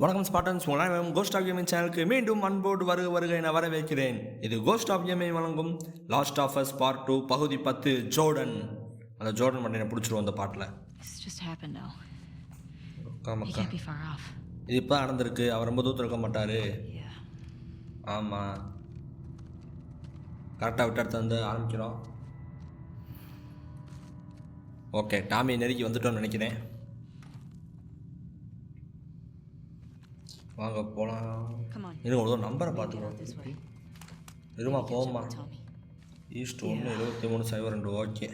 வணக்கம் ஸ்பாட்டன்ஸ், உங்கள் cost of gaming சேனலுக்கு மீண்டும் அன்போடு வருக என வரவேற்கிறேன். இது கோஸ்ட் ஆஃப் கேமிங் வழங்கும் லாஸ்ட் ஆஃப் அஸ் பார்ட் 2 பகுதி 10 ஜோர்டன். அந்த ஜோர்டன் மட்டும் எனக்கு பிடிச்சிரும் அந்த பாட்டில். இது இப்போ நடந்திருக்கு. அவர் ரொம்ப தூரத்தில் இருக்க மாட்டார். ஆமாம், கரெக்டாக விட்டு அடுத்து வந்து ஆரம்பிக்கிறோம். ஓகே, டாமி நெருக்கி வந்துட்டோன்னு நினைக்கிறேன். வாங்க போகலாம். இன்னும் ஒரு நம்பரை பார்த்துக்கணும். இருமா போமா. ஈஸ்ட் 1 73 02. ஓகே,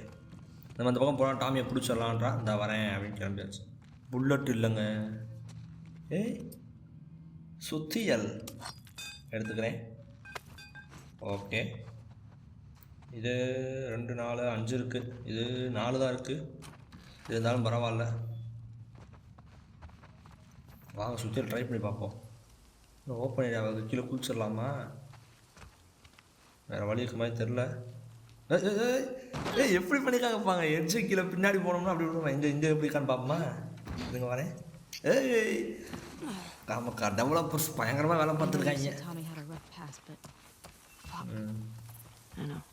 நம்ம அந்த பக்கம் போகலாம். டாமியை பிடிச்சிடலான்றா. இந்த வரேன் அப்படின்னு கிளம்பியாச்சு. புல்லட் இல்லைங்க. ஏய், சுத்தியல் எடுத்துக்கிறேன். ஓகே, இது 2 4 5 இருக்குது. இது 4 தான் இருக்குது. இருந்தாலும் பரவாயில்ல. வாங்க சுற்றியில் ட்ரை பண்ணி பார்ப்போம். ஓப்பன் ஏரியாவுக்கு கீழே குளிச்சிடலாமா? வேறு வழி இருக்க மாதிரி தெரில. எப்படி பண்ணி காப்பாங்க? எட்ஜு கீழே பின்னாடி போனோம்னா அப்படி விடுவோம். இங்கே எப்படி இருக்கான்னு பார்ப்போமா? இதுங்க வரேன். ஆமாக்கா, டெவலப்பர்ஸ் பயங்கரமாக வேலை பார்த்துருக்காங்க.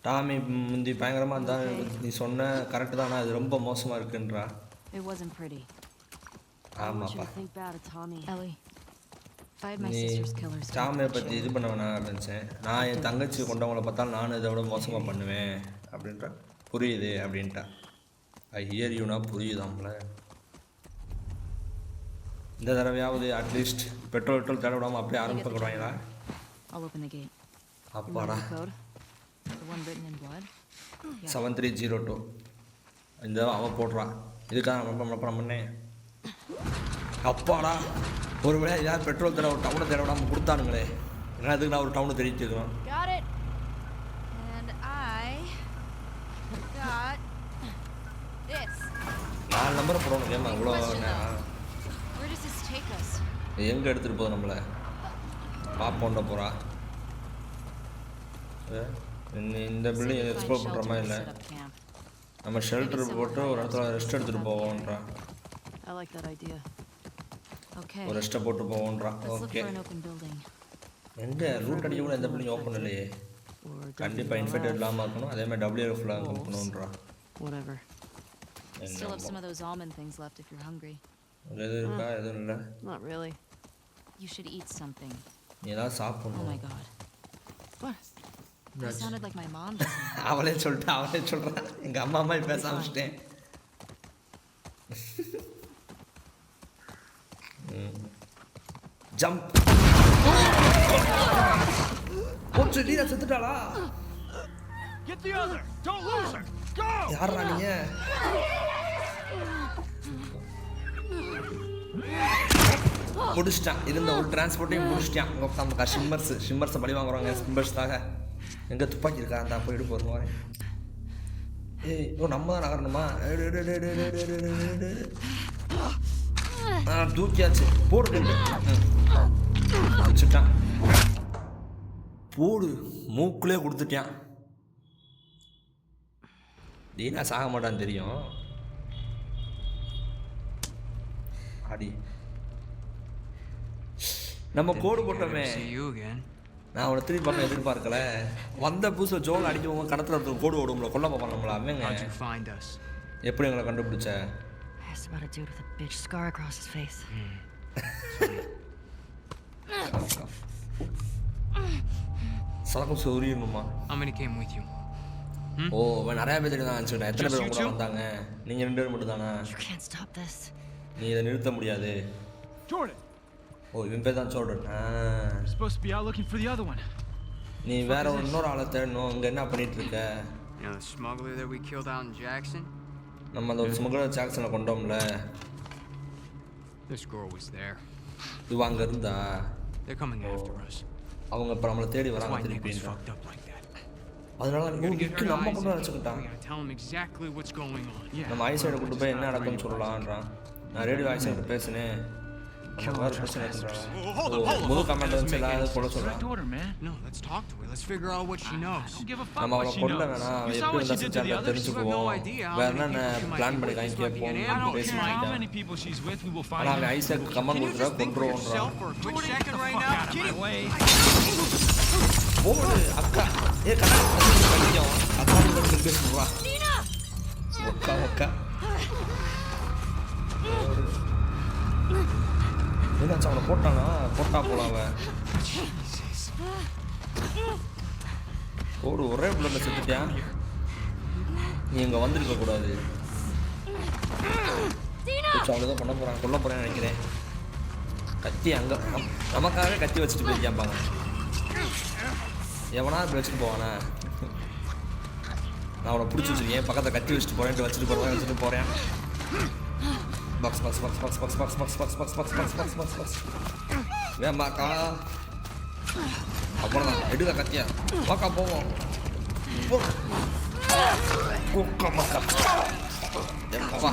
டாமி முந்தி பயங்கரமாக இருந்தால் நீ சொன்ன கரெக்டு தானா? இது ரொம்ப மோசமாக இருக்குன்றா. ஆமாப்பா, நீ டாமியை பற்றி இது பண்ண வேணாம் நினச்சேன். நான் என் தங்கச்சி கொண்டவங்கள பார்த்தாலும் நானும் இதை விட மோசமாக பண்ணுவேன் அப்படின்றா. புரியுது அப்படின்ட்டா. ஐயரியூனா புரியுதாம்ல. இந்த தடவையாவது அட்லீஸ்ட் பெட்ரோல் தேட விடாமல் அப்படியே ஆரம்பிக்கிறாங்களா? அப்பாடா, 7302 இந்த அவன் போடுறான். இதுக்காக நம்ம பண்ணேன். அப்பாடா, ஒரு வேளை யார் பெட்ரோல் தேட ஒரு டவுனை தேட விடாமல் கொடுத்தானுங்களே. ஏன்னா அதுக்கு நான் ஒரு டவுனை தெரிவிச்சுக்கிறேன். 4 நம்பரை போடணும். கேமா இவ்வளோ எங்கே எடுத்துகிட்டு போதும் நம்மளை? பாப்போண்ட போகிறா. இந்த பில்டிங் எக்ஸ்ப்ளோர் பண்ணுற மாதிரி இல்லை. நம்ம ஷெல்டர் போட்டு ஒரு இடத்துல ரெஸ்ட் எடுத்துகிட்டு போவோன்றா. ஒரு ரெஸ்ட்டை போட்டு போவோன்றா. ஓகே, எங்கே ரூட் அடிக்க கூட எந்த பில்டிங் ஓப்பன் இல்லையே. கண்டிப்பாக இன்ஃபெக்டட் இல்லாமல் இருக்கணும். அதே மாதிரி WF இருக்கணும்ன்றா. எது இருக்கா? எதுவும் இல்லை. நீ ஏதாவது சாப்பிடணும். அவளே சொல்கிறான். எங்கள் அம்மா பேச ஆரம்பிச்சிட்டேன். ஜம்ப் போச்சு. நீ செத்துட்டாளா? யாரா நீங்க? முடிச்சிட்டான். இருந்த ஒரு டிரான்ஸ்போர்ட்டையும் முடிச்சிட்டான். உட்காந்துக்கா. ஷிம்மர்ஸை பழி வாங்குறாங்க. ஷிம்மர்ஸ்க்காக எங்கே துப்பாக்கி இருக்கா? அந்த போயிட்டு போகிறோம். ஏய், நம்ம தான் நகரணுமா? தூக்கியாச்சு. போடு வச்சுட்டான். போடு மூக்குள்ளே கொடுத்துட்டான். டீனா சாக மாட்டான்னு தெரியும். அடி நம்ம கோடு போட்டோமே. நான் அவனை திருப்பி பண்ண எதிர்பார்க்கல. வந்த புதுசு ஜோல் அடிக்கவங்க கடத்துல ஒருத்தர் கோடு ஓடும்ல, கொல்ல பார்ப்போம் நம்மள. அவங்க எப்படி எங்களை கண்டுபிடிச்ச? சலக்கம் சௌரியணுமா? ஓ, நிறைய பேர் தெரியும் தான் நினச்சிக்கிட்டேன். எத்தனை பேர் கூட வந்தாங்க? நீங்கள் 2 பேர் மட்டும் தானா? நீ இதை நிறுத்த முடியாது. ஓ, இவன் பேர் தான் ஜோர்டன். நீ வேற இன்னொரு ஆளை தேடணும். இங்கே என்ன பண்ணிட்டு இருக்க? நம்ம அந்த ஸ்மக்லர் ஜாக்சனை கொண்டோம்ல, இது அங்கே இருந்தா அவங்க இப்போ நம்மளை தேடி வராங்க திருப்பி. அதனால நம்ம கொண்டு வச்சுக்கிட்டான். நம்ம ஐசைடை கூட்டு போய் என்ன நடக்கும்னு சொல்லலான்றான். நான் ரேடியோ ஐசைடு பேசினேன். kill all trespassers. முழு கமெண்ட் வந்து எல்லாரும் போட Her சொல்றான். daughter, man. No, let's talk to her. Let's figure out what she knows. Don't give a fuck நம்ம what அவளை she கொல்ல knows. வேணாம், அவன் You saw எப்படி what she இருந்தா did to the செஞ்சாலும் others. தெரிஞ்சுக்குவோம். வேற என்னென்ன பிளான் பண்ணி காமிக்க போகணும் I don't care how பேசிக்கிட்டேன். many people she's with, we will find ஆனால் அவன் her. Isaac comment Can you கொடுக்குறா just think for yourself கொண்டுருவோன்றான். for a quick Jordan, get second the right fuck now? out of my way. போடு அக்கா கண்ணாடி படிக்கும் அக்கா பேசுவா ஒக்கா ஒக்கா என்னாச்சு அவனை போட்டானா போட்டா போலாம் அவன் போடு ஒரே பிள்ளைல செத்துட்டியான் நீ இங்கே வந்திருக்க கூடாது அவ்வளோதான் பண்ண போகிறான் கொல்ல போகிறேன்னு நினைக்கிறேன் கத்தி அங்கே நமக்காக கத்தி வச்சுட்டு போயிருக்காம்பாங்க எவனா இப்படி வச்சுட்டு போவானே நான் அவனை பிடிச்சி வச்சுருக்கேன் பக்கத்தில் கத்தி வச்சுட்டு போகிறேன்ட்டு வச்சுட்டு போகிறேன் box box box box box box box box box box box box box box வேமாக்கா அப்புறம் தான் எடுக்க கத்தியா வாக்கா போவோம் குக்கா மக்கா எப்பா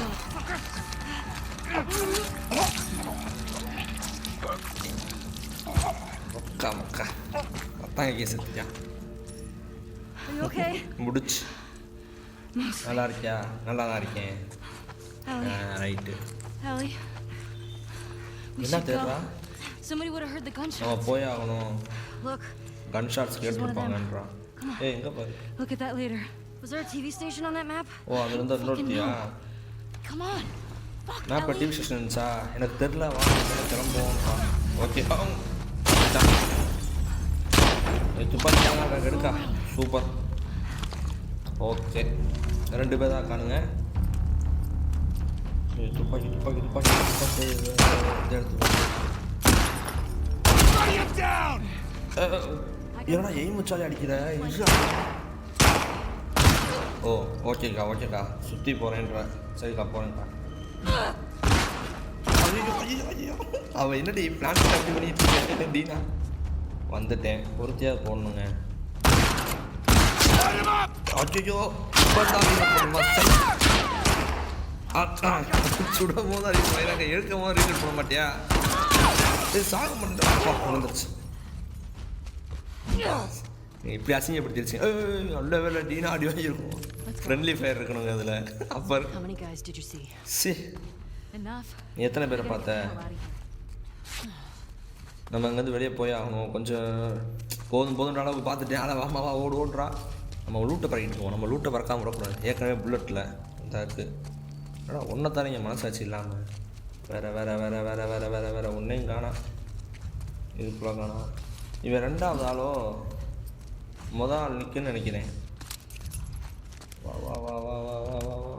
மக்கா மக்கா அத்தான் கேஸ் எடுத்துட்டியா முடிச்சு நல்லா இருக்கியா நல்லா தான் இருக்கேன் ரைட்டு என்ன தேடுறா நம்ம போய் ஆகணும் கன் ஷாட்ஸ் கேட்டுருப்பாங்கன்றான் ஏய் எங்கே பாரு ஓ அது வந்து இன்னொருத்தியா நான் இப்போ டிவி ஸ்டேஷன் இருந்துச்சா எனக்கு தெரில வாங்க கிளம்புவோம்ப்பா ஓகே துப்பாக்கி எடுக்கா சூப்பர் ஓகே 2 பேர் தான் காணுங்க துப்பாக்கி துப்பாக்கி துப்பாக்கி துப்பாக்கி ஏன்னா எய்ம் வச்சாலே அடிக்கிற ஓ ஓகேக்கா ஓகேக்கா சுற்றி போகிறேன்ற சரிக்கா போகிறேன்க்கா அவள் என்னடி பிளான் கட்டி பண்ணிட்டு டீனா வந்துட்டேன் பொறுத்தியாக போடணுங்க அச்சோ சுடும் போது அறிவிப்பாங்க எடுக்கும் போது ரீசன் பண்ண மாட்டியா இது சாக பண்ணுறேன் வந்துருச்சு இப்படி அசிங்கப்படுத்திருச்சு நல்ல வேலை டீனா அடி வாங்கியிருக்கும் ஃப்ரெண்ட்லி ஃபயர் இருக்கணுங்க அதில் அப்பர் சி நீ எத்தனை பேரை பார்த்த நம்ம அங்கேருந்து வெளியே போய் ஆகணும் கொஞ்சம் போதுன்ற அளவுக்கு பார்த்துட்டேன் அதை வாமாவா ஓடுறா நம்ம லூட்டை பறக்கிட்டு போவோம் நம்ம லூட்டை பறக்காமல் விடக்கூடாது ஏற்கனவே புல்லட்டில் இதாக இருக்குது ஆனால் ஒன்றை தானே என் மனசாட்சி இல்லாமல் வேறு ஒன்றையும் காணாம் இதுக்குள்ளே காணாம் இவன் 2வது ஆளோ மொதல் ஆள் நிற்குன்னு நினைக்கிறேன் வா வா வா வா வா வா வா வா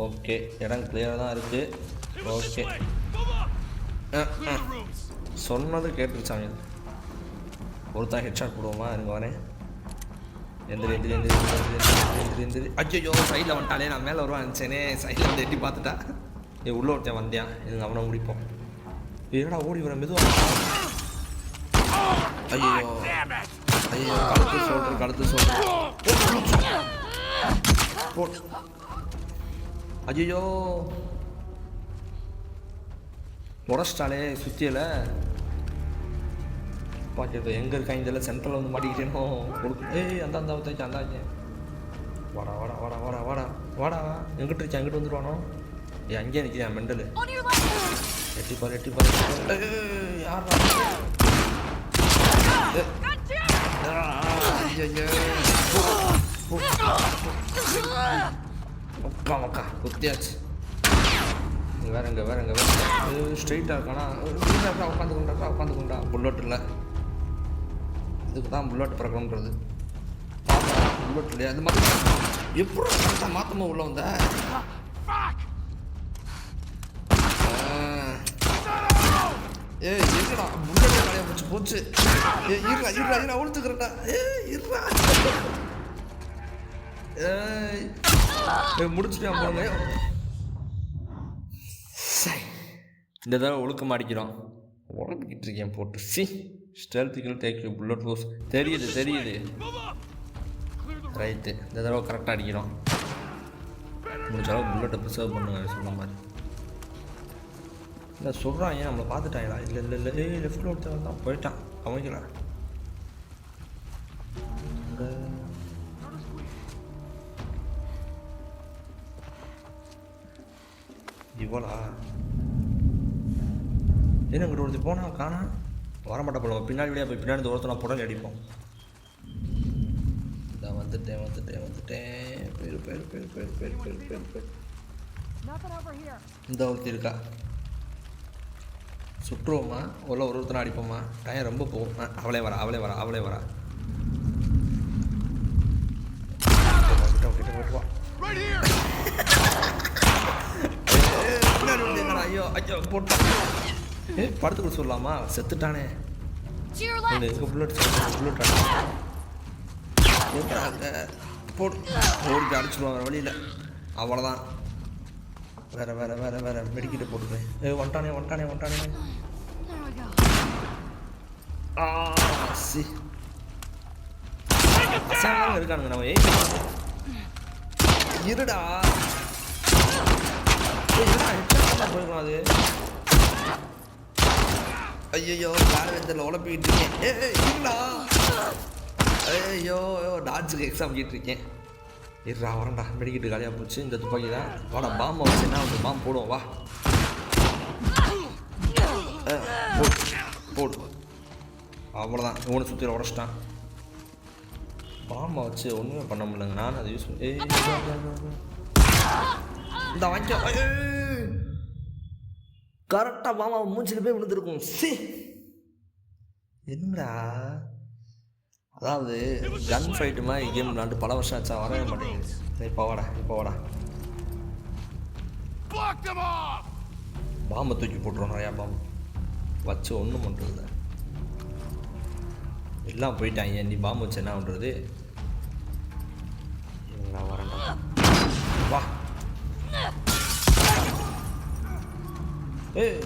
ஓகே இடம் கிளியராக தான் இருக்குது ஓகே சொன்னது கேட்டுருச்சாங்க ஒருத்தன் ஹெட்ஷாட் போடுவோமா எனக்கு வரேன் எந்திரி அச்சோ சைடில் வந்துட்டாலே நான் மேலே வருவான் நினச்சேனே சைடில் வந்து எட்டி பார்த்துட்டா உள்ளே ஒருத்தன் வந்தேன் எனக்கு அவனை முடிப்போம் என்னடா ஓடி வர மெதுவாக ஐயோ கழுத்து சொல்கிறேன் ஐயோ உடச்சிட்டாலே சுற்றியில் பார்த்து எங்கே இருக்காங்க இதில் சென்ட்ரல் வந்து மாட்டிக்கிட்டேனோ ஏய் அந்த தைச்சு அந்தாச்சு வாடா எங்கிட்ட இருக்கேன் எங்கிட்ட வந்துடுவானோ அங்கேயே நிற்கிறேன் மெண்டலு எட்டி பாரு யாரா மக்கா குத்தியாச்சு வேறங்க ஸ்ட்ரெயிட்டாக இருக்கானா உட்காந்துக்கொண்டா புல்லட் இல்லை இதுக்கு தான் புல்லட் பிறக்கணுன்றது புல்லட் இல்லையா அது மாதிரி எப்படி கரெக்டாக மாற்றமாக உள்ள வந்த எங்கடா புல்லட் நிறையா போச்சு இருடா ஒழுத்துக்கிறேன்டா இருடா முடிச்சுட்டேன் போடுங்க இந்த தடவை ஒழுக்கம் அடிக்கிறோம் உழப்பிக்கிட்டு இருக்கேன் போட்டு ஸ்டெல்த்துக்குன்னு தேய்க்கும் புல்லட் ப்ரூஃப் தெரியுது ரைட்டு இந்த தடவை கரெக்டாக அடிக்கிறோம் முடிஞ்ச அளவு புல்லட்டை ப்ரிசர்வ் பண்ணுங்க சொன்ன மாதிரி இல்லை சொல்கிறான் ஏன் நம்மளை பார்த்துட்டாங்களா இல்லை இல்லை இல்லை ஏய் லெஃப்ட்டில் ஒருத்தவன் தான் போயிட்டான் கவனிக்கல இவ்வளா என்ன இங்கிட்ட ஒருத்தி போனா காணா வரமாட்ட போல பின்னாடி வழியாக போய் பின்னாடி ஒருத்தர் நான் புடல் அடிப்போம் இதான் வந்துட்டேன் பேர் இந்த ஒருத்தி இருக்கா சுற்றுவோமா ஒருத்தனை அடிப்போமா டைம் ரொம்ப போகும் அவளே வரா கிட்ட ஐயோ போட்டா படத்துக்கு சொல்லலாமா செத்துட்டானே எங்க புல்லட் போட்டு ஓடிட்டு அடிச்சுடுவாங்க வழியில் அவ்வளோதான் வேற மெடிக்கிட்ட போட்டுப்பேன் வந்துட்டானே இருக்கானுங்க நம்ம இருடா போயிருக்கலாம் அது ஐயோ வேலை வெந்தரில் உழப்பிக்கிட்டு இருக்கேன் ஐயோ டான்ஸுக்கு எக்ஸாம் பண்ணிட்டு இருக்கேன் இருடா வரேன்டா மெடிக்கிட்டு காலியாக போச்சு இந்த துப்பாக்கி தான் வாடா பாம்பை வச்சு என்ன வந்து பாம்பு போடுவோம் வா போடு அவ்வளோதான் இவனை சுற்றி உடச்சிட்டான் பாம்பை வச்சு ஒன்றுமே பண்ண முடியலங்க நான் அதை யூஸ் பண்ணி இந்த வாங்கிக்க கரெக்டாக பாம்பா மூஞ்சில் போய் விழுந்துருக்கும் என்னடா அதாவது கன் ஃபைட்டு மாதிரி கேம் விளாண்டு பல வருஷம் ஆச்சா வரவே மாட்டேங்குது இப்போ வாடா பாம்பை தூக்கி போட்டுருவோம் நிறையா பாம்பு வச்சு ஒன்றும் பண்ணுறது எல்லாம் போயிட்டாங்க நீ பாம்பு வச்சு என்ன பண்ணுறது நான் வரேன்டா வா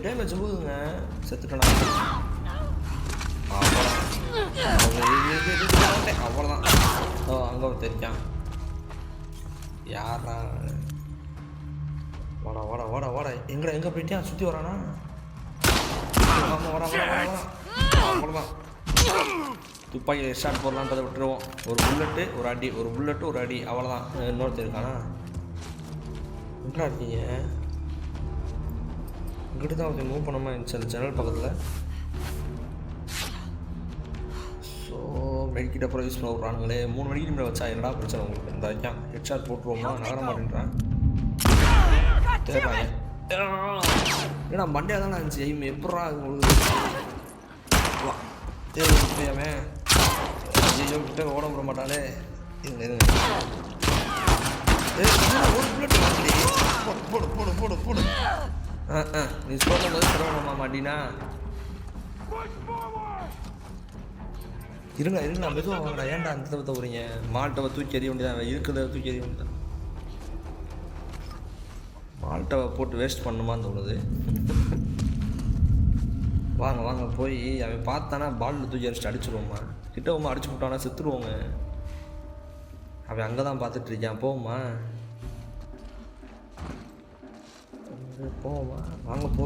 டேமேஜ் போகுதுங்க செத்துட்டேனா அவ்வளோதான் அங்கே தெரிஞ்சான் யாரா வாடா எங்கே போயிட்டான் சுற்றி வரானா அவ்வளோதான் துப்பாக்கி ஸ்டார்ட் போடலான்றதை விட்டுருவோம் ஒரு புல்லட்டு ஒரு அடி அவ்வளோதான் இன்னொருத்தர் இருக்கானா எங்கடா இருக்கீங்க இங்கிட்டு தான் ஒருத்தர் மூவ் பண்ணாமல் இருந்துச்சு அந்த ஜன்னல் பக்கத்தில் ஸோ மெடிக்கிட்ட அப்புறம் யூஸ் பண்ண விட்றானுங்களே 3 மணிக்கு மேலே வச்சா என்னடா பிரச்சனை உங்களுக்கு இந்த வைக்கான் ஹெட்ஷாட் போட்டுருவோமா நகர மாட்டேன்றான் தேடுறாங்க ஏன்னா மண்டே தானே இருந்துச்சு எய்ம் எப்படா உங்களுக்கு அவன் ஐயோ கிட்ட ஓட விட மாட்டானே இருங்க ஒரு புல்லட் போடு நீ சொல்லும் போது சொல்லணுமா மாட்டினா இருங்க மெதுவாக வாங்கடா ஏன்டா அந்த தவிர போகிறீங்க மால்ட்டவை தூக்கி எறிய வேண்டியதான் இருக்கிறத தூக்கி எறிய வேண்டியதான் மால்ட்டவை போட்டு வேஸ்ட் பண்ணுமான்னு தோணுது வாங்க போய் அவன் பார்த்தானா பாலில் தூக்கி அடிச்சுட்டு அடிச்சிடுவோம்மா கிட்டவுமா அடிச்சு விட்டானா செத்துருவோங்க அவன் அங்கே தான் பார்த்துட்டு இருக்கான் போவோம்மா போவோமா வாங்க போ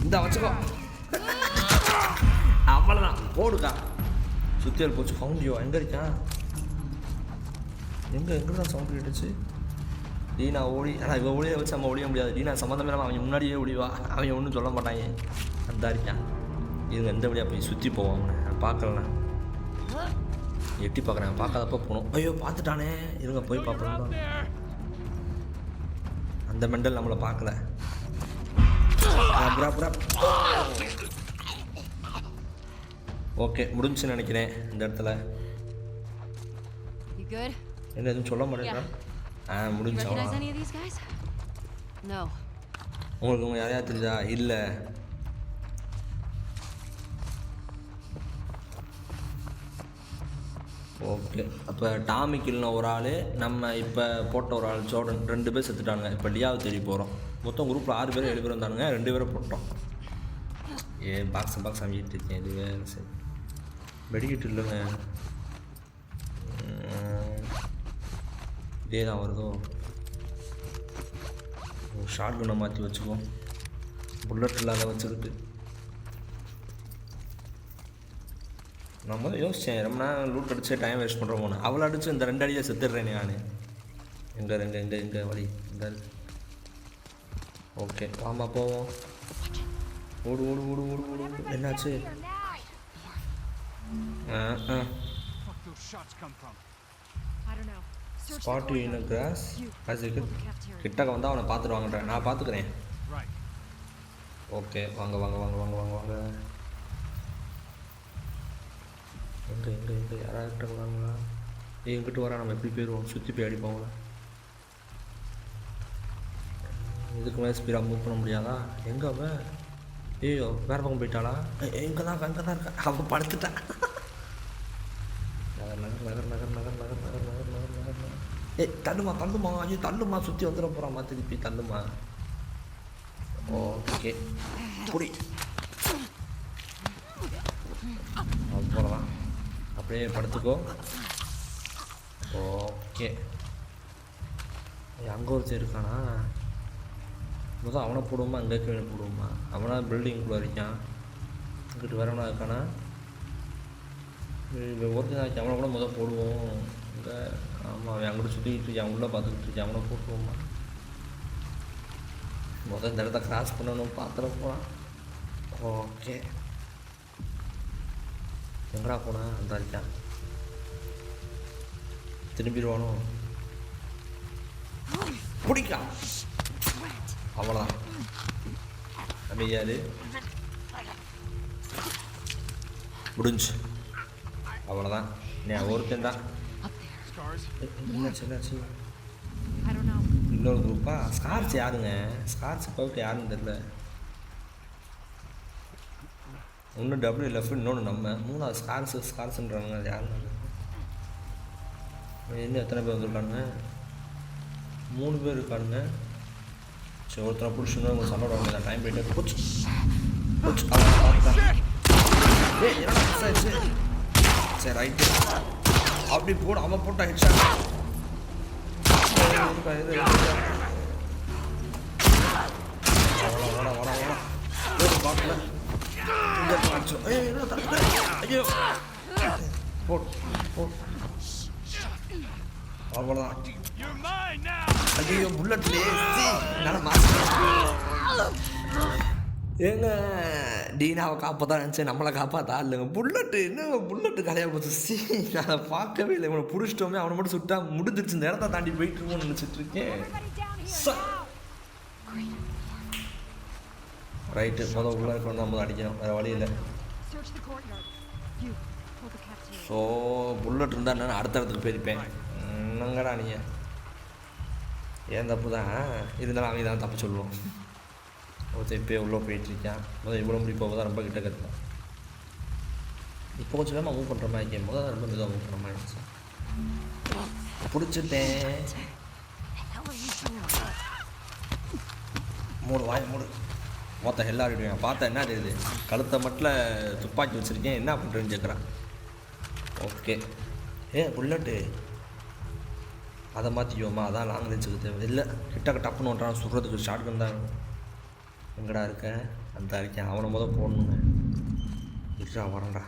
இந்த வச்சுக்கோ அவ்வளோதான் போடுக்கா சுத்தியல் போச்சு ஃபவுண்டியோ எங்கே இருக்கான் எங்கே தான் சவுண்ட் கேட்டுச்சு டீனா ஓடி ஆனால் இவன் ஓடியை வச்சு நம்ம ஒழிய முடியாது டீனா சம்மந்தமே இல்லாமல் அவங்க முன்னாடியே ஓடிவா அவங்க ஒன்றும் சொல்ல மாட்டாங்க அந்த இருக்கான் இதுங்க எந்த வழியாக போய் சுற்றி போவோம் அவனை பார்க்கலாம் எட்டி பார்க்குறேன் பார்க்காதப்போ போகணும் ஐயோ பார்த்துட்டானே இருங்க போய் பார்ப்போம் அந்த மெண்டல் நம்மளை பார்க்கல ஓகே முடிஞ்சுன்னு நினைக்கிறேன் இந்த இடத்துல என்ன எதுவும் சொல்ல மாட்டேங்கிறான் முடிஞ்சா உங்களுக்கு உங்க யாரையா தெரியுதா இல்லை ஓகே அப்போ டாமிக்கில்ன ஒரு ஆள் நம்ம இப்போ போட்ட ஒரு ஆள் ஜோர்டன் 2 பேர் செத்துட்டானுங்க இப்போ லியாவை தேடி போகிறோம் மொத்தம் குரூப்பில் 6 பேர் 7 பேர் வந்தானுங்க 2 பேரை போட்டோம் பாக்ஸ் அமைக்கிட்டு இருக்கேன் இது வேறு சரி வெடிக்கிட்டு இல்லைங்க இதே தான் வருதோ ஷார்ட் கன்னை மாற்றி வச்சுக்குவோம் புல்லட் இல்லாத வச்சுக்கிட்டு நான் முதல்ல யோசித்தேன் ரொம்ப நேரம் லூட் அடிச்சு டைம் வேஸ்ட் பண்ணுறோம் போனேன் அவளை அடிச்சு இந்த 2 அடியை செத்துடுறேன் நான் எங்கே வழி இந்த ஓகே வாமா போவோம் ஓடு ஓடு ஓடு ஓடு ஓடு ஓடு என்னாச்சு Fuck those shots come from? Spot you in cross அதுக்கு கிட்டக்க வந்தால் அவனை பார்த்துட்டு நான் பார்த்துக்கிறேன் Right. ஓகே வாங்க வாங்க வாங்க வாங்க வாங்க வாங்க எங்கே யாராகிட்ட வராங்களா எங்கிட்ட வரா நம்ம எப்படி போயிடுவோம் சுற்றி போய் அடிப்போங்களா இதுக்கு மேலே ஸ்பீடாக மூவ் பண்ண முடியாதா எங்கே அவன் ஐயோ வேறு பக்கம் போயிட்டாளா எங்கே தான் இருக்கா அவன் படுத்துட்டான் நகர் ஏய் தள்ளுமா ஐயோ தள்ளுமா சுற்றி வந்துட போகிறாம்மா திருப்பி தள்ளுமா ஓகே புடி அவ்வளோதான் அப்படியே படுத்துக்கோ ஓகே அங்கே ஒருத்தர் இருக்கானா முதல் அவனை போடுவோமா அங்கே கீழே போடுவோமா அவனா பில்டிங்குள்ளே இருக்கான் இங்கிட்டு வரவனா இருக்கானா ஒருத்தர் ஆச்சு அவனை கூட முதல் போடுவோம் இங்கே ஆமாம் அவன் அங்கிட்ட சுற்றிக்கிட்டு இருக்கான் உள்ளே பார்த்துக்கிட்டு இருக்கான் அவனை போட்டுருவோமா முதல் இந்த இடத்த கிராஸ் பண்ணணும் பார்த்துட போகிறான் ஓகே எங்கடா போனா அந்த இருக்கான் திரும்பிடுவானோ பிடிக்கா அவ்வளோதான் அமையாது முடிஞ்சு அவ்வளோதான் நீ ஒருத்தன் தான் என்னாச்சு இன்னொரு குரூப்பா ஸ்கார்ஸ் யாருங்க ஸ்கார்ஸ் போட்டு யாருன்னு தெரியல ஒன்று WLF இன்னொன்று நம்ம 3வது ஸ்கார்ஸுன்றானுங்க அது யாருன்னு இன்னும் எத்தனை பேர் வந்துருக்கானுங்க 3 பேர் இருக்கானுங்க சரி ஒருத்தனை பிடிச்சிருந்தா உங்கள் சண்டை வாங்க டைம் போயிட்டு போச்சு ஏய் என்ன மிஸ் ஆயிடுச்சு சரி ரைட்டு அப்படி போட அவன் போட்டான் ஹெட்ஷாட் பார்க்கல ஐயோ அவ்வளோதான் ஐயோ புல்லட்லேயே ஏங்க டீனாவை காப்பாற்ற நினச்சேன் நம்மளை காப்பாற்றா இல்லைங்க புல்லட்டு என்ன புல்லட்டு கலையாக போச்சு நான் அதை பார்க்கவே இல்லை இவனை பிடிச்சிட்டோமே அவனை மட்டும் சுட்டா முடிஞ்சிருச்சு இந்த இடத்த தாண்டி போயிட்டு இருக்கோம்னு நினச்சிட்டு இருக்கேன் ரைட்டு உள்ள இருக்கணும் நம்ம அடிக்கணும் வேறு வழி இல்லை ஸோ புல்லட் இருந்தால் நான் அடுத்த இடத்துக்கு போயிருப்பேன் என்னங்கடா நீங்கள் ஏன் தப்பு தான் இருந்தாலும் அவங்க தான் தப்பு சொல்லுவோம் ஒருத்தர் இப்போயே உள்ளே போயிட்டுருக்கேன் முதல் இவ்வளோ முடி போக தான் ரொம்ப கிட்ட கற்றுலாம் இப்போ கொஞ்சம் வேகமாக மூவ் பண்ணுற மாதிரி இருக்கேன் முதல் ரொம்ப மெதுவாக மூவ் பண்ணுற மாதிரி இருந்துச்சு பிடிச்சிட்டேன் மூடு மொத்த ஹெல்லாக ஆடிடுவேன் பார்த்தா என்ன தெரியுது கழுத்தை மட்டும் துப்பாக்கி வச்சுருக்கேன் என்ன பண்ணுறேன்னு கேட்குறான் ஓகே புல்லட்டு அதை மாற்றிக்குவோமா அதான் லாங் ரேஞ்சுக்கு தேவை இல்லை கிட்டக்க டப்புன்னு ஒன்றான் சுடுறதுக்கு ஷார்ட் கன் தான் எங்கடா இருக்க அந்த இருக்கேன் அவனை போடணுங்க இருடா வரேன்டா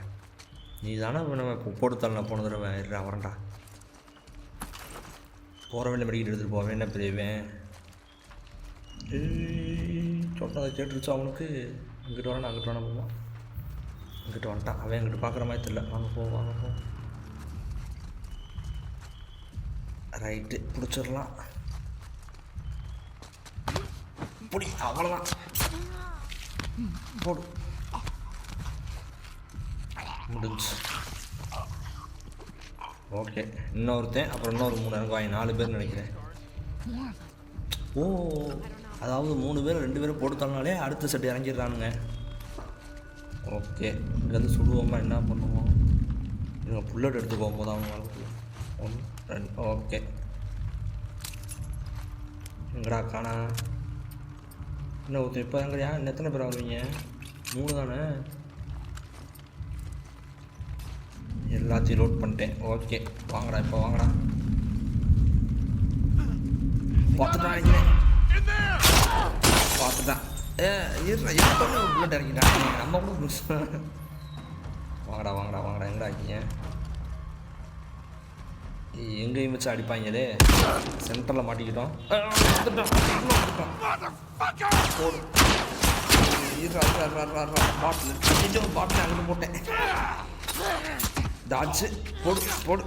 நீ தானே நம்ம போட்டுத்தரல போன தடவை இருடா வரேன்டா போகிற வேலை மெடிக்கிட்டு எடுத்துகிட்டு போவேன் என்ன பெரியவேன் சொன்னதை கேட்டுருச்சு அவனுக்கு இங்கிட்டு வரேன் அங்கிட்டு வேணா போவான் இங்கிட்டு வந்துட்டான் அவன் எங்கிட்ட பார்க்குற மாதிரி தெரியல வாங்க போ ரைட்டு பிடிச்சிடலாம் பிடி அவ்வளோதான் போடு முடிஞ்சு ஓகே இன்னொருத்தன் அப்புறம் இன்னொரு 3 எனக்கு வாங்கி 4 பேர் நினைக்கிறேன் ஓ அதாவது 3 பேர் 2 பேரும் போட்டுத்தாலே அடுத்த செட் இறங்கிடுறானுங்க ஓகே இங்கேருந்து சுடுவோமா என்ன பண்ணுவோம் இவங்க புல்லட் எடுத்து போகும்போது அவங்க வளர்த்து 1 2 ஓகே எங்கடா காணா இன்னும் ஒருத்தர் இப்போ எங்கடையா இன்னும் எத்தனை பேர் வருவீங்க 3 தானே எல்லாத்தையும் லோட் பண்ணிட்டேன் ஓகே வாங்கடா இப்போ வாங்கடா பார்த்துட்டான் நினைக்கிறேன் பார்த்துட்டான் புல்லட் இறக்கிட்டாங்க நம்ம கூட புதுசு. வாங்கடா வாங்கடா வாங்கடா எங்கடா இருக்கீங்க? எங்கேயும் வச்சு அடிப்பாங்களே. சென்டரில் மாட்டிக்கிட்டோம். போடு பாட்டில் பாட்டில் அங்கே போட்டேன். தாச்சு போடு போடு.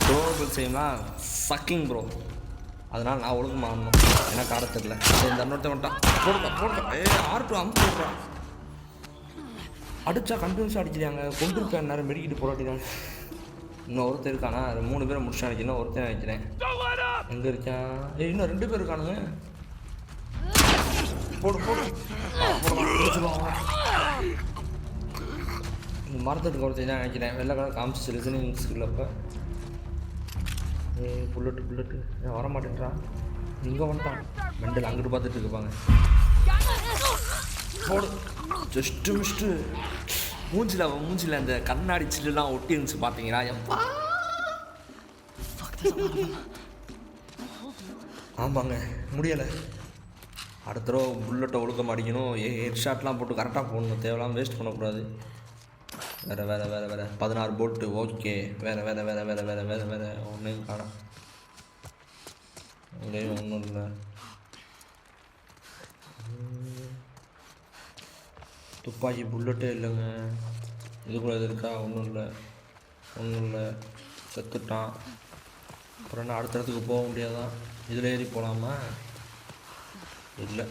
ப்ரோபிள் செய்யலாம் சக்கிங் ப்ரோ. அதனால் நான் ஒழுங்கு மாறணும். எனக்கு ஆட தெரியல. இந்த இன்னொருத்த வந்துட்டான். போடுக்கா போடுக்கா. ஆர்ட்டு அமுச்சு விட்றான். அடித்தா கண்டினியூஸாக அடிக்கிறாங்க. கொண்டு இருப்பேன் நேரம் மெடிக்கிட்டு போராட்டிதான். இன்னும் ஒருத்தர் இருக்கானா? 3 பேரை முடிச்சு நினைக்கிறேன். இன்னும் ஒருத்தர் நினைக்கிறேன். எங்கே இருக்கான்? இன்னும் 2 பேர் இருக்கானுங்க. போடு போடு. இந்த மரத்துக்கு ஒருத்தர் தான் நினைக்கிறேன். வெள்ளை கலர் காமிச்சு லிசனிங் ஸ்கில். அப்போ புல்லட்டு புல்லட்டு வரமாட்டேன்றான். இங்கே வந்துட்டான். மெண்டல் அங்கிட்டு பார்த்துட்டு இருப்பாங்க. போடு. Just missed. மூஞ்சில் அந்த கண்ணாடி சில்லுலாம் ஒட்டி இருந்துச்சு பார்த்தீங்களா? எப்பா ஆமாங்க முடியலை. அடுத்த தடவை புல்லட்டை ஒழுக்கம் அடிக்கணும். ஹெட் ஷாட்லாம் போட்டு கரெக்டாக போடணும். தேவையில்லாமல் வேஸ்ட் பண்ணக்கூடாது. வேறு 16 போல்ட்டு. ஓகே. வேறு ஒன்றையும் காணோம். இங்கேயும் ஒன்றும் இல்லை. துப்பாக்கி புல்லட்டே இல்லைங்க. இதுக்குள்ளே இது இருக்கா? ஒன்றும் இல்லை. செத்துட்டான். அப்புறம் என்ன அடுத்த இடத்துக்கு போக முடியாதான்? இதில் ஏறி போகலாமா? இல்லை,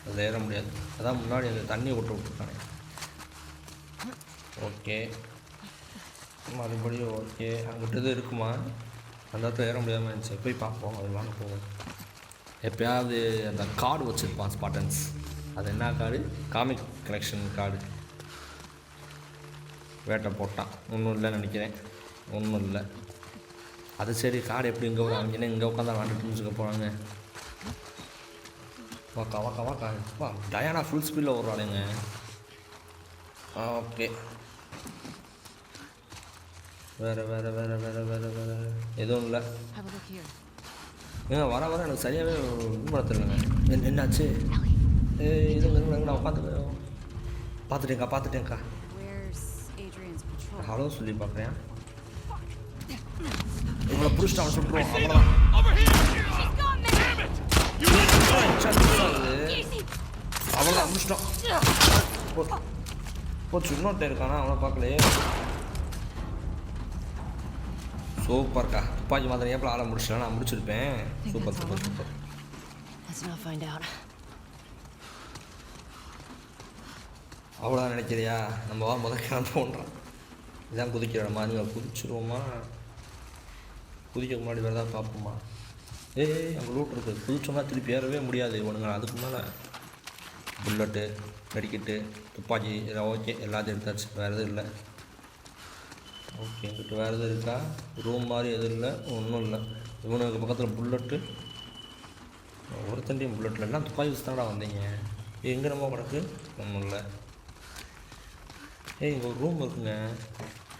அதில் ஏற முடியாது. அதான் முன்னாடி அந்த தண்ணி விட்டுருக்கானே. ஓகே மறுபடியும் ஓகே. அங்கிட்ட இது இருக்குமா? அந்த இடத்துல ஏற முடியாமல் இருந்துச்சு. போய் பார்ப்போம். அது வாங்க போவோம். எப்போயாவது அந்த கார்டு வச்சுருப்பான் ஸ்பாட்டன்ஸ். அது என்ன கார்டு? Comic collection card. வேட்டை போட்டான். ஒன்றும் இல்லைன்னு நினைக்கிறேன். ஒன்றும் இல்லை. அது சரி. கார்டு எப்படி இங்கே வாங்கினேன்? இங்கே உட்காந்து விளாண்டு புரிஞ்சுக்க போகிறாங்க. வாக்கா டயானா ஃபுல் ஸ்பீடில் ஓடுறாளுங்க. ஓகே. வேறு எதுவும் இல்லை. வர எனக்கு சரியாகவே விரும்புறதில்லைங்க. என்னாச்சு? இதுங்க நான் பார்த்துட்டேங்க்கா. ஹலோ சொல்லி பார்க்குறேன். உங்களை பிடிச்சிட்டு அவன் சுட்டுருவோம். அவ்வளோதான் முடிச்சிட்டோம். போச்சு. இன்னொருத்தர் இருக்கானா? அவனை பார்க்கலையே. சூப்பர்க்கா. துப்பாக்கி மாதிரி ஏப்பல ஆளை முடிச்சிடலாம். நான் முடிச்சிருப்பேன். சூப்பர். அவ்வளோதான் நினைக்கிறியா? நம்ம முதல் தோன்றான். இதான் குதிக்கிற மாதிரி. நீங்கள் குதிச்சிருவோமா? குதிக்க முன்னாடி வேறு ஏதாவது பார்ப்போமா? அங்கே லூட் இருக்குது. குதிச்சோம்னா திருப்பி ஏறவே முடியாது இவனுங்க. அதுக்கு மேலே புல்லட்டு மெடிக்கிட்டு துப்பாக்கி இதெல்லாம் ஓகே. எல்லாத்தையும் எடுத்தாச்சு. வேறு எதுவும் இல்லை. ஓகே. எங்கிட்ட வேறு எதுவும் இருக்கா? ரூம் மாதிரி எதுவும் இல்லை. ஒன்றும் இல்லை. இவனுக்கு பக்கத்தில் புல்லட்டு. ஒருத்தண்டையும் புல்லட்டில் எல்லாம் துப்பாக்கி வச்சு தானடா வந்தீங்க. எங்கே நம்ம கிடக்கு? ஒன்றும் இல்லை. இங்கே ஒரு ரூம் இருக்குங்க.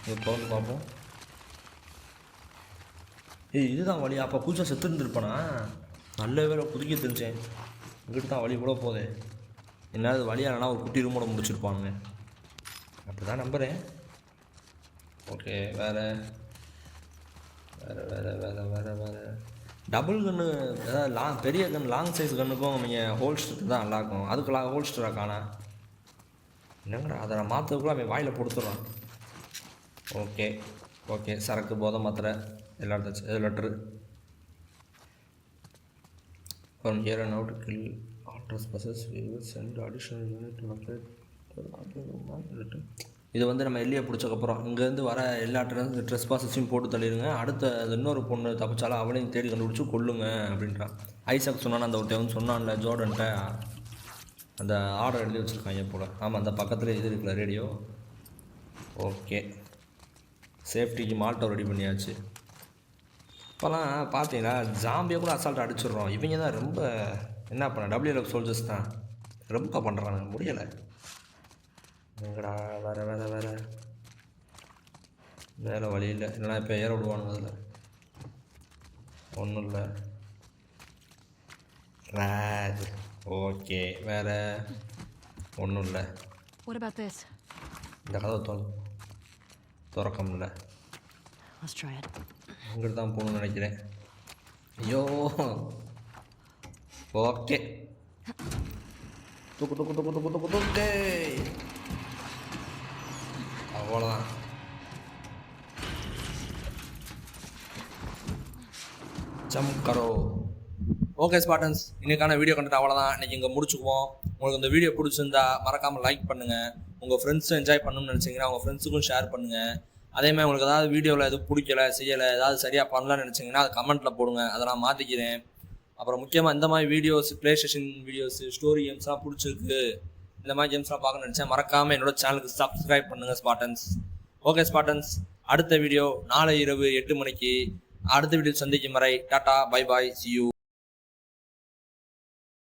இங்கே திறந்து பார்ப்போம். இதுதான் வழி. அப்போ குதிச்சா செத்து இருந்துருப்பானா? நல்ல வேலை குதிக்க தெரிஞ்சேன். இங்கிட்டு தான் வழி கூட போதே. என்னாவது வழியாக இல்லைனா ஒரு குட்டி ரூமோட முடிச்சிருப்பாங்க. அப்படி தான் நம்புகிறேன். ஓகே. வேறு டபுள் கன்று ஏதாவது பெரிய கன் லாங் சைஸ் கன்னுக்கும் நீங்கள் ஹோல்ஸ்டருக்கு தான் நல்லாயிருக்கும். அதுக்கு ஹோல்ஸ்டராக காணா? என்னங்கடா அதை நான் மாற்றதுக்குள்ள அவன் வாயில் கொடுத்துட்றான். ஓகே. சரக்கு போதை மாத்திரை எல்லாம் எடுத்தாச்சு. இது லெட்ரு. From here and out kill all trespassers we will send additional unit மக்கள். இது வந்து நம்ம எல்லையை பிடிச்சக்கப்புறம் இங்கேருந்து வர எல்லா ட்ரெஸ்பாசஸையும் போட்டு தள்ளிடுங்க. அடுத்த இன்னொரு பொண்ணு தப்பிச்சாலும் அவளையும் தேடி கண்டுபிடிச்சி கொல்லுங்க அப்படின்றான். ஐசாக் சொன்னான்னு அந்த ஒருத்தன் வந்து சொன்னான்ல ஜோர்டன்ட்ட. அந்த ஆர்டர் எழுதி வச்சுருக்காங்க போல். ஆமாம், அந்த பக்கத்தில் இது இருக்குல்ல ரேடியோ. ஓகே. சேஃப்டிக்கு மால்ட்டோ ரெடி பண்ணியாச்சு. இப்போலாம் பார்த்தீங்கன்னா ஜாம்பியை கூட அசால்ட்டாக அடிச்சிடுறோம். இவங்க தான் ரொம்ப என்ன பண்ண WLF சோல்ஜர்ஸ் தான் ரொம்ப பண்ணுறாங்க. முடியலை. எங்கடா வேறு வழி இல்லை. இல்லைனா இப்போ ஏற விடுவானுங்க. அதில் ஒன்றும் இல்லை. ஓகே வேறு ஒன்றும் இல்லை. What about this? இந்த கதவை திறக்க முடியல. Let's try it. அங்கிட்டு தான் போகணும்னு நினைக்கிறேன். ஐயோ ஓகே தூக்கு அவ்வளோதான். ஜம்ப் கரோ. ஓகே ஸ்பாட்டன்ஸ், இன்றைக்கான வீடியோ கண்டென்ட் அவ்வளோதான். இன்றைக்கி இங்கே முடிச்சுக்குவோம். உங்களுக்கு இந்த வீடியோ பிடிச்சிருந்தா மறக்காமல் லைக் பண்ணுங்கள். உங்கள் ஃப்ரெண்ட்ஸும் என்ஜாய் பண்ணணும்னு நினச்சிங்கன்னா உங்கள் ஃப்ரெண்ட்ஸுக்கும் ஷேர் பண்ணுங்கள். அதேமாதிரி உங்களுக்கு ஏதாவது வீடியோவில் எதுவும் பிடிக்கல செய்யலை ஏதாவது சரியாக பண்ணலான்னு நினச்சிங்கன்னா அதை கமெண்ட்டில் போடுங்க, அதை நான் மாற்றிக்கிறேன். அப்புறம் முக்கியமாக இந்த மாதிரி videos, play station videos, story கேம்ஸ்லாம் பிடிச்சிருக்கு, இந்த மாதிரி கேம்ஸ்லாம் பார்க்கணும்னு நினச்சேன், மறக்காமல் என்னோட சேனலுக்கு சப்ஸ்கிரைப் பண்ணுங்கள் ஸ்பாட்டன்ஸ். ஓகே ஸ்பாட்டன்ஸ், அடுத்த வீடியோ நாளை இரவு 8 மணிக்கு அடுத்த வீடியோ சந்திக்கும் வரை tata bye bye, see you.